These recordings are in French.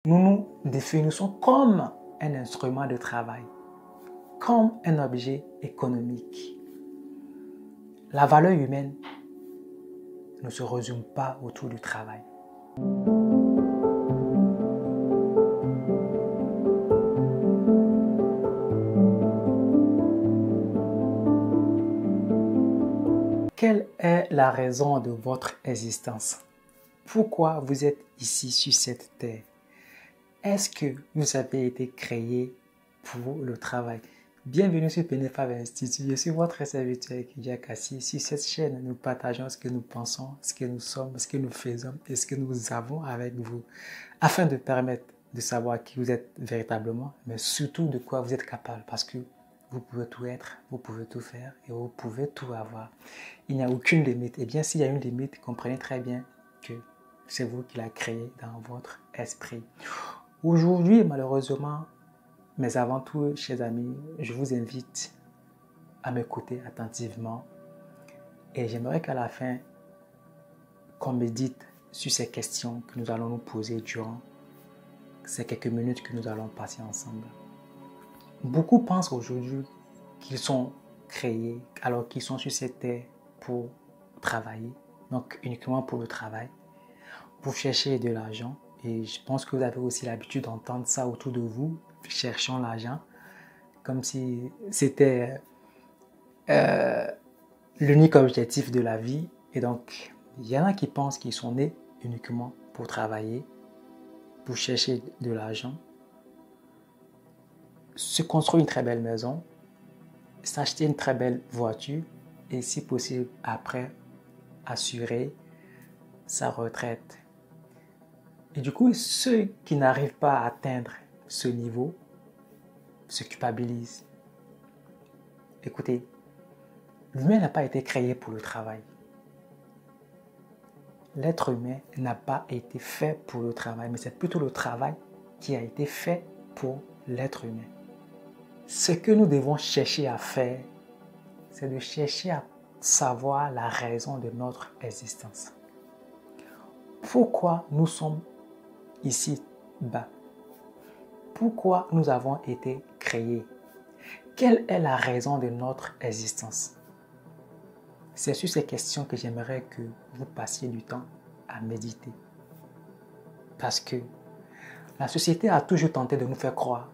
Nous nous définissons comme un instrument de travail, comme un objet économique. La valeur humaine ne se résume pas autour du travail. Quelle est la raison de votre existence? Pourquoi vous êtes ici sur cette terre? Est-ce que vous avez été créé pour le travail? Bienvenue sur Penefav Institute. Je suis votre serviteur Ekidia Kassi. Sur cette chaîne, nous partageons ce que nous pensons, ce que nous sommes, ce que nous faisons et ce que nous avons avec vous, afin de permettre de savoir qui vous êtes véritablement, mais surtout de quoi vous êtes capable, parce que vous pouvez tout être, vous pouvez tout faire et vous pouvez tout avoir. Il n'y a aucune limite. Et bien, s'il y a une limite, comprenez très bien que c'est vous qui l'avez créée dans votre esprit. Aujourd'hui, malheureusement, mais avant tout, chers amis, je vous invite à m'écouter attentivement et j'aimerais qu'à la fin, qu'on médite sur ces questions que nous allons nous poser durant ces quelques minutes que nous allons passer ensemble. Beaucoup pensent aujourd'hui qu'ils sont créés alors qu'ils sont sur cette terre pour travailler, donc uniquement pour le travail, pour chercher de l'argent. Et je pense que vous avez aussi l'habitude d'entendre ça autour de vous, cherchons l'argent, comme si c'était l'unique objectif de la vie. Et donc, il y en a qui pensent qu'ils sont nés uniquement pour travailler, pour chercher de l'argent, se construire une très belle maison, s'acheter une très belle voiture et si possible après assurer sa retraite. Et du coup, ceux qui n'arrivent pas à atteindre ce niveau se culpabilisent. Écoutez, l'humain n'a pas été créé pour le travail. L'être humain n'a pas été fait pour le travail, mais c'est plutôt le travail qui a été fait pour l'être humain. Ce que nous devons chercher à faire, c'est de chercher à savoir la raison de notre existence. Pourquoi nous sommes ici bas? Pourquoi nous avons été créés? Quelle est la raison de notre existence? C'est sur ces questions que j'aimerais que vous passiez du temps à méditer. Parce que la société a toujours tenté de nous faire croire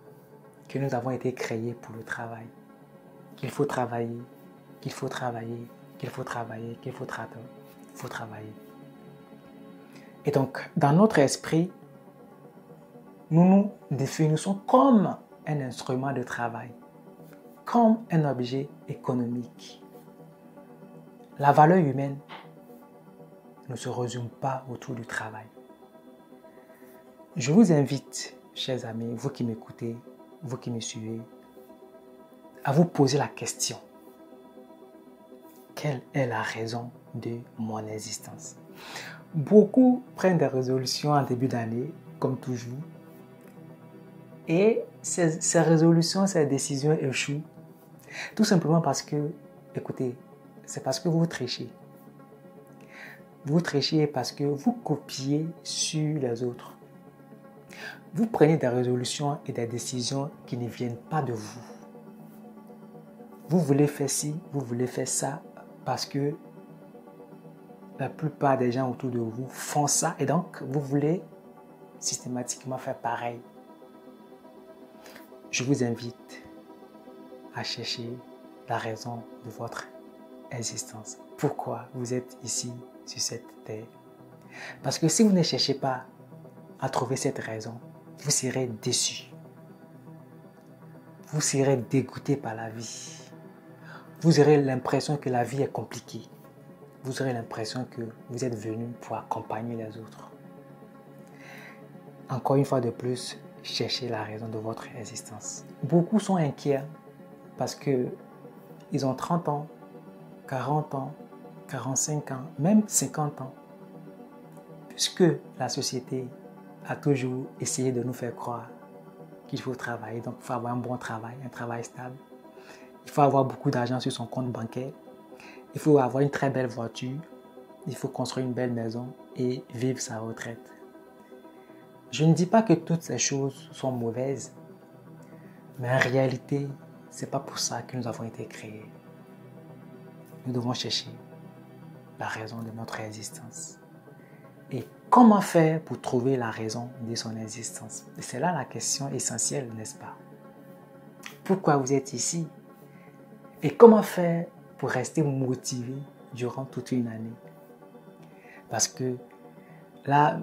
que nous avons été créés pour le travail. Qu'il faut travailler, qu'il faut travailler, qu'il faut travailler, qu'il faut travailler. Et donc, dans notre esprit, nous nous définissons comme un instrument de travail, comme un objet économique. La valeur humaine ne se résume pas autour du travail. Je vous invite, chers amis, vous qui m'écoutez, vous qui me suivez, à vous poser la question. Quelle est la raison de mon existence? Beaucoup prennent des résolutions en début d'année, comme toujours, et ces résolutions, ces décisions échouent, tout simplement parce que, écoutez, c'est parce que vous trichez. Vous trichez parce que vous copiez sur les autres. Vous prenez des résolutions et des décisions qui ne viennent pas de vous. Vous voulez faire ci, vous voulez faire ça parce que la plupart des gens autour de vous font ça et donc vous voulez systématiquement faire pareil. Je vous invite à chercher la raison de votre existence. Pourquoi vous êtes ici sur cette terre? Parce que si vous ne cherchez pas à trouver cette raison, vous serez déçu. Vous serez dégoûté par la vie. Vous aurez l'impression que la vie est compliquée. Vous aurez l'impression que vous êtes venu pour accompagner les autres. Encore une fois de plus, cherchez la raison de votre existence. Beaucoup sont inquiets parce qu'ils ont 30 ans, 40 ans, 45 ans, même 50 ans. Puisque la société a toujours essayé de nous faire croire qu'il faut travailler. Donc, il faut avoir un bon travail, un travail stable. Il faut avoir beaucoup d'argent sur son compte bancaire. Il faut avoir une très belle voiture. Il faut construire une belle maison et vivre sa retraite. Je ne dis pas que toutes ces choses sont mauvaises, mais en réalité, ce n'est pas pour ça que nous avons été créés. Nous devons chercher la raison de notre existence. Et comment faire pour trouver la raison de son existence? C'est là la question essentielle, n'est-ce pas? Pourquoi vous êtes ici? Et comment faire pour rester motivé durant toute une année? Parce que là,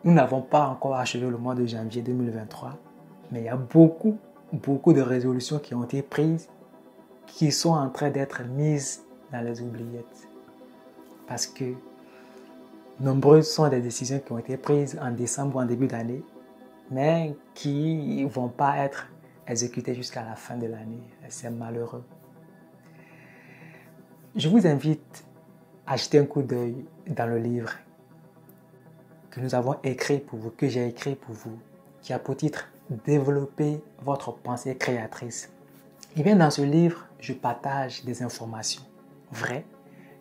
nous n'avons pas encore achevé le mois de janvier 2023, mais il y a beaucoup de résolutions qui ont été prises, qui sont en train d'être mises dans les oubliettes. Parce que nombreuses sont les décisions qui ont été prises en décembre ou en début d'année, mais qui ne vont pas être exécutées jusqu'à la fin de l'année. C'est malheureux. Je vous invite à jeter un coup d'œil dans le livre que nous avons écrit pour vous, que j'ai écrit pour vous, qui a pour titre « Développer votre pensée créatrice ». Et bien dans ce livre, je partage des informations vraies,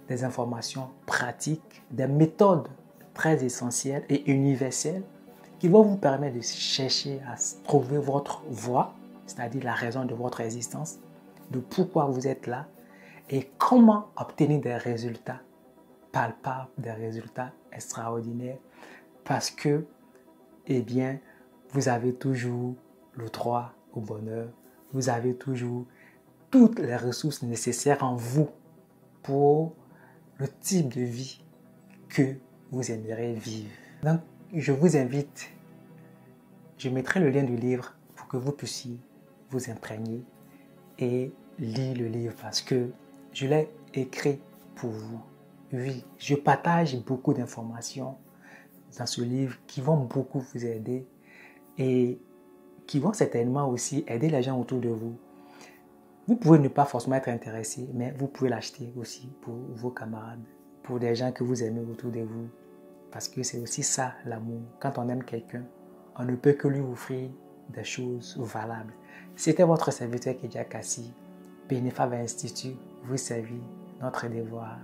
des informations pratiques, des méthodes très essentielles et universelles qui vont vous permettre de chercher à trouver votre voie, c'est-à-dire la raison de votre existence, de pourquoi vous êtes là et comment obtenir des résultats palpables, des résultats extraordinaires parce que, eh bien, vous avez toujours le droit au bonheur, vous avez toujours toutes les ressources nécessaires en vous pour le type de vie que vous aimeriez vivre. Donc, je vous invite, je mettrai le lien du livre pour que vous puissiez vous imprégner et lire le livre parce que je l'ai écrit pour vous. Oui, je partage beaucoup d'informations dans ce livre qui vont beaucoup vous aider et qui vont certainement aussi aider les gens autour de vous. Vous pouvez ne pas forcément être intéressé, mais vous pouvez l'acheter aussi pour vos camarades, pour des gens que vous aimez autour de vous. Parce que c'est aussi ça, l'amour. Quand on aime quelqu'un, on ne peut que lui offrir des choses valables. C'était votre serviteur Kedia Kassi, Benefa Institut, vous servir notre devoir.